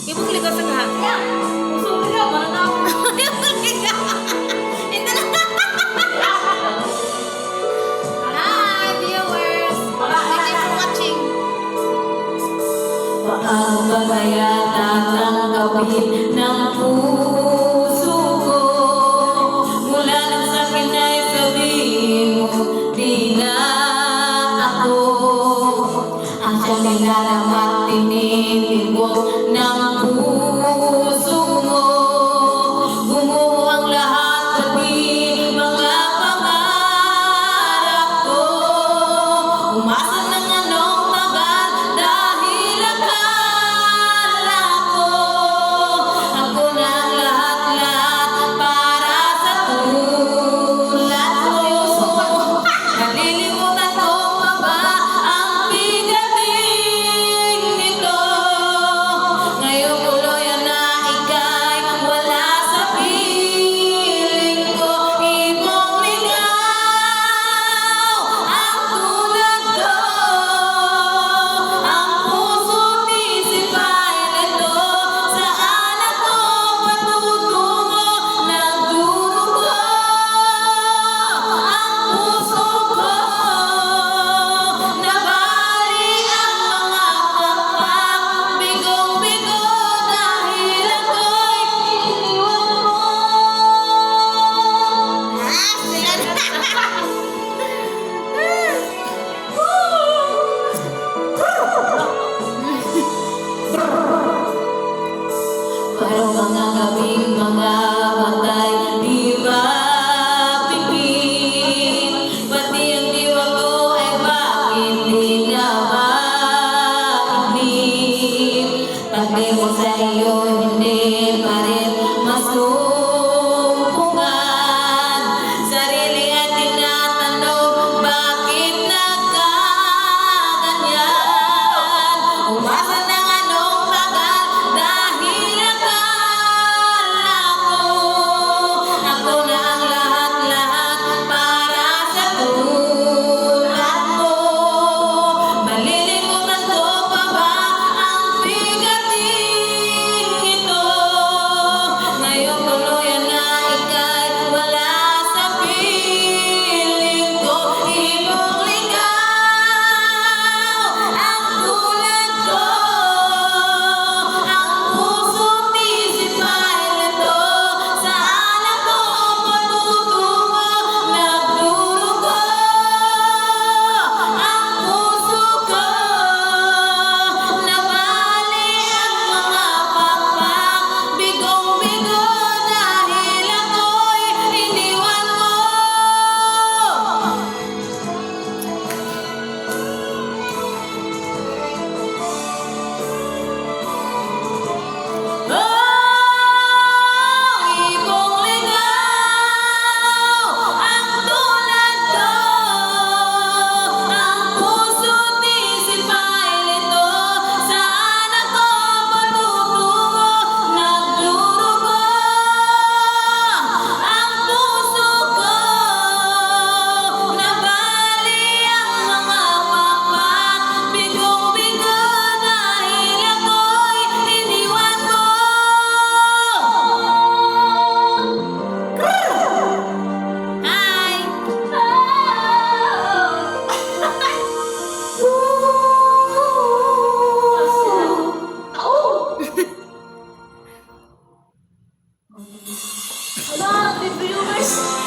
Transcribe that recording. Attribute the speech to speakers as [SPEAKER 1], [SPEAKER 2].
[SPEAKER 1] Ibang ligaw sa lahat. Usong ligaw, para na ako. Ibang ligaw. Ito na. Hi, viewers. Thank you for watching.
[SPEAKER 2] Paano ba kaya tatanggapin ng puso ko? Mula nang sa akin ay sabihin mo, di na ako ang siyang nilalamat tinitibok ng puso mo. Bumuo ang lahat, pati mga pangarap ko. Umasa ng anong tagal dahil akala ko ako na ang lahat-lahat para sa tulad ko. Nalilimutan ko pa ba ang bigating nito? Ngayong tuluyan na ika'y wala sa piling ko. Ibong ligaw ang tulad ko. Ang puso't isip ay nito. Saan ako matutungo? Nagdurugo ang puso ko. Nabali ang mga pakpak. Bigong-bigo dahil ako'y iniwan mo. Pero mga gabing mga batay, di ba pipin? Pati ang diwa ko ay bakit di na maignin? Pagdi mo sa iyo, hindi pa rin masumpungan. Sarili ay tinatanong, bakit nagkaganyan? Umasa ng anong tagal dahil akala ko ako na ang lahat-lahat para sa tulad ko. Malilimutan ko pa ba ang bigating ito? Ngayong tuluyan na ika'y wala sa piling ko. Ibong ligaw ang tulad ko. Ang puso't isip ay nito. Saan ako matutungo? Nagdurugo ang puso ko. Nabali ang mga pakpak. Bigong-bigo dahil ako'y iniwan mo. Ibong ligaw ang tulad ko. Ang puso't isip ay nito. Saan ako matutungo? Nagdurugo ang puso ko. Nabali ang mga pakpak. Bigong-bigo dahil ako'y iniwan mo. Hi!
[SPEAKER 1] Hello, viewers.